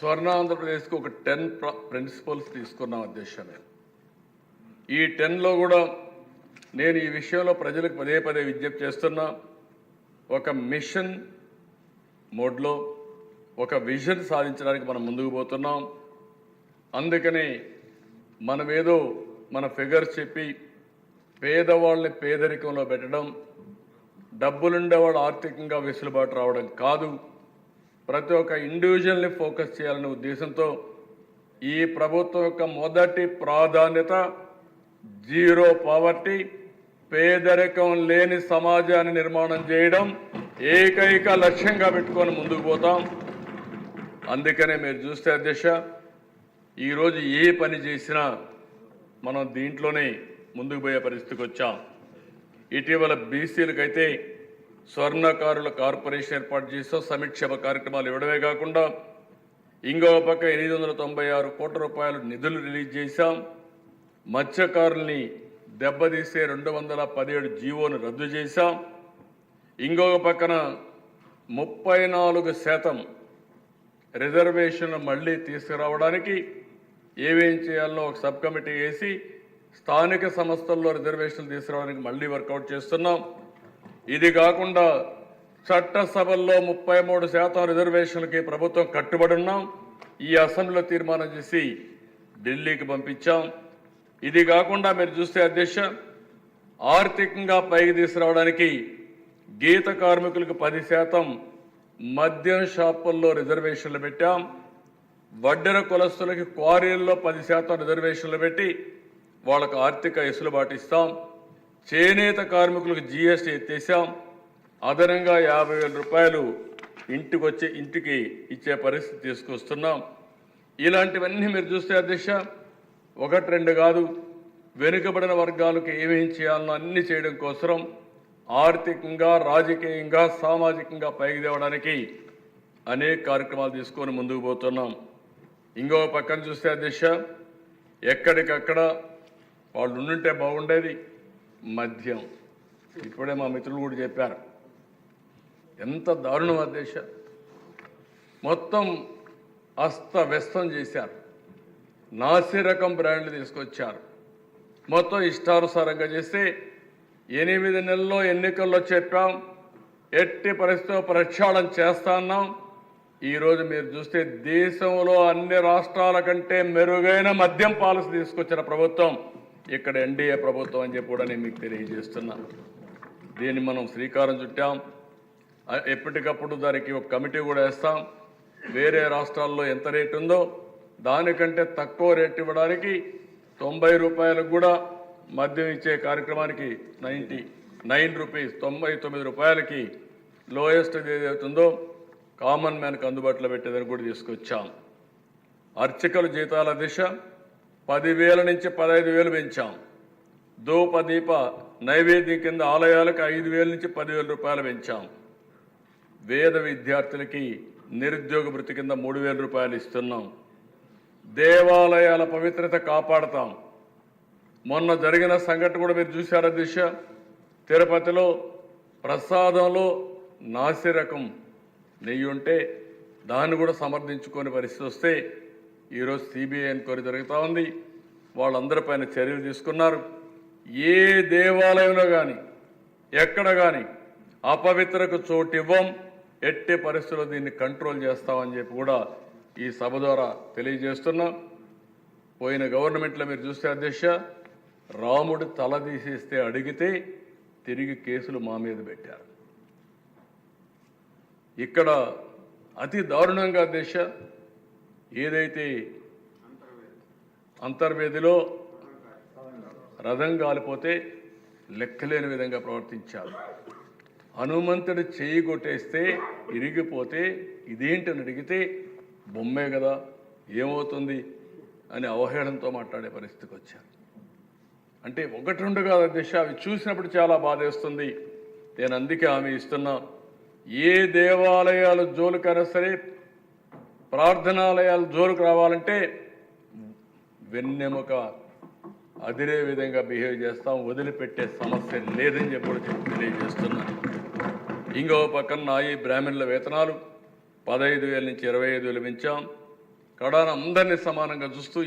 స్వర్ణ ఆంధ్రప్రదేశ్కి ఒక 10 ప్రిన్సిపల్స్ తీసుకున్నాం అధ్యక్షమే. ఈ 10లో కూడా నేను ఈ విషయంలో ప్రజలకు పదే పదే విజ్ఞప్తి చేస్తున్నా. ఒక మిషన్ మోడ్లో ఒక విజన్ సాధించడానికి మనం ముందుకు పోతున్నాం. అందుకని మనమేదో మన ఫిగర్స్ చెప్పి పేదవాళ్ళని పేదరికంలో పెట్టడం, డబ్బులుండేవాళ్ళు ఆర్థికంగా వెసులుబాటు రావడం కాదు. ప్రతి ఒక్క ఇండివిజువల్ని ఫోకస్ చేయాలనే ఉద్దేశంతో ఈ ప్రభుత్వం యొక్క మొదటి ప్రాధాన్యత జీరో పావర్టీ, పేదరికం లేని సమాజాన్ని నిర్మాణం చేయడం ఏకైక లక్ష్యంగా పెట్టుకొని ముందుకు పోతాం. అందుకనే మీరు చూస్తే అధ్యక్ష, ఈరోజు ఏ పని చేసినా మనం దీంట్లోనే ముందుకు పోయే పరిస్థితికి వచ్చాం. ఇటీవల బీసీలకైతే స్వర్ణకారుల కార్పొరేషన్ ఏర్పాటు చేసాం. సంక్షేమ కార్యక్రమాలు ఇవ్వడమే కాకుండా ఇంకో పక్క 896 కోట్ల రూపాయలు నిధులు రిలీజ్ చేశాం. మత్స్యకారుల్ని దెబ్బతీసే 217 జీవోను రద్దు చేశాం. ఇంకొక పక్కన 34% రిజర్వేషన్ మళ్ళీ తీసుకురావడానికి ఏమేం చేయాలో ఒక సబ్ కమిటీ వేసి స్థానిక సంస్థల్లో రిజర్వేషన్లు తీసుకురావడానికి మళ్ళీ వర్కౌట్ చేస్తున్నాం. ఇది కాకుండా చట్టసభల్లో 33% రిజర్వేషన్లకి ప్రభుత్వం కట్టుబడి ఉన్నాం. ఈ అసెంబ్లీలో తీర్మానం చేసి ఢిల్లీకి పంపించాం. ఇది కాకుండా మీరు చూస్తే అధ్యక్ష, ఆర్థికంగా పైకి తీసుకురావడానికి గీత కార్మికులకు 10% మద్యం షాపుల్లో రిజర్వేషన్లు పెట్టాం. వడ్డెర కులస్తులకి క్వారీల్లో 10% రిజర్వేషన్లు పెట్టి వాళ్ళకు ఆర్థిక వెసులుబాటు ఇస్తాం. చేనేత కార్మికులకు జీఎస్టీ ఎత్తేసాం. అదనంగా 50,000 రూపాయలు ఇంటికి ఇచ్చే పరిస్థితి తీసుకొస్తున్నాం. ఇలాంటివన్నీ మీరు చూస్తే అధ్యక్ష, 1-2 కాదు, వెనుకబడిన వర్గాలకు ఏమేం చేయాలనో అన్ని చేయడం కోసం ఆర్థికంగా, రాజకీయంగా, సామాజికంగా పైకి తేవడానికి అనేక కార్యక్రమాలు తీసుకొని ముందుకు పోతున్నాం. ఇంకో పక్కన చూస్తే అధ్యక్ష, ఎక్కడికక్కడ వాళ్ళు ఉండుంటే బాగుండేది. మద్యం ఇప్పుడే మా మిత్రులు కూడా చెప్పారు, ఎంత దారుణం అధ్యక్ష. మొత్తం అస్తవ్యస్తం చేశారు. నాసిరకం బ్రాండ్లు తీసుకొచ్చారు. మొత్తం ఇష్టానుసారంగా చేస్తే 8 నెలల్లో ఎన్నికల్లో చెప్పాం, ఎట్టి పరిస్థితుల్లో ప్రక్షాళన చేస్తా అన్నాం. ఈరోజు మీరు చూస్తే దేశంలో అన్ని రాష్ట్రాల కంటే మెరుగైన మద్యం పాలసీ తీసుకొచ్చిన ప్రభుత్వం ఇక్కడ ఎన్డీఏ ప్రభుత్వం అని చెప్పి కూడా నేను మీకు తెలియజేస్తున్నా. దీన్ని మనం శ్రీకారం చుట్టాం. ఎప్పటికప్పుడు దానికి ఒక కమిటీ కూడా వేస్తాం. వేరే రాష్ట్రాల్లో ఎంత రేటు ఉందో దానికంటే తక్కువ రేటు ఇవ్వడానికి 90 రూపాయలకు కూడా మద్యం ఇచ్చే కార్యక్రమానికి 99 రూపీస్, 99 రూపాయలకి లోయెస్ట్ ఏదైతుందో కామన్ మ్యాన్కి అందుబాటులో పెట్టేదని కూడా తీసుకొచ్చాం. అర్చకుల జీతాల దిశ 10,000 నుంచి 15,000 పెంచాం. ధూపదీప నైవేద్యం కింద ఆలయాలకు 5,000 నుంచి 10,000 రూపాయలు పెంచాం. వేద విద్యార్థులకి నిరుద్యోగ భృతి కింద 3,000 రూపాయలు ఇస్తున్నాం. దేవాలయాల పవిత్రత కాపాడతాం. మొన్న జరిగిన సంఘటన కూడా మీరు చూశారు దిశ, తిరుపతిలో ప్రసాదంలో నాసిరకం నెయ్యి ఉంటే దాన్ని కూడా సమర్థించుకొని పరిస్థితి వస్తే ఈరోజు సిబిఐ ఎంక్వైరీ జరుగుతూ ఉంది. వాళ్ళందరిపైన చర్యలు తీసుకున్నారు. ఏ దేవాలయంలో కానీ ఎక్కడ కానీ అపవిత్రకు చోటు ఇవ్వం. ఎట్టి పరిస్థితుల్లో దీన్ని కంట్రోల్ చేస్తామని చెప్పి కూడా ఈ సభ ద్వారా తెలియజేస్తున్నాం. పోయిన గవర్నమెంట్లో మీరు చూస్తే అధ్యక్ష, రాముడు తల తీసేస్తే అడిగితే తిరిగి కేసులు మా మీద పెట్టారు. ఇక్కడ అతి దారుణంగా అధ్యక్ష, ఏదైతే అంతర్వేదిలో రథం కాలిపోతే లెక్కలేని విధంగా ప్రవర్తించారు. హనుమంతుడు చేయి కొట్టేస్తే ఇరిగిపోతే ఇదేంటని అడిగితే బొమ్మే కదా ఏమవుతుంది అని అవహేళనతో మాట్లాడే పరిస్థితికి వచ్చారు. అంటే 1-2 కాదు అధ్యక్ష, అవి చూసినప్పుడు చాలా బాధేస్తుంది. నేను అందుకే హామీ ఇస్తున్నా, ఏ దేవాలయాలు జోలికైనా సరే, ప్రార్థనాలయాలు జోలికి రావాలంటే వెన్నెముక అదిరే విధంగా బిహేవ్ చేస్తాం. వదిలిపెట్టే సమస్య లేదని చెప్పి తెలియజేస్తున్నాను. ఇంకో పక్కన ఈ బ్రాహ్మణుల వేతనాలు 15,000 నుంచి 25,000 పెంచాం. కడాన అందరినీ సమానంగా చూస్తూ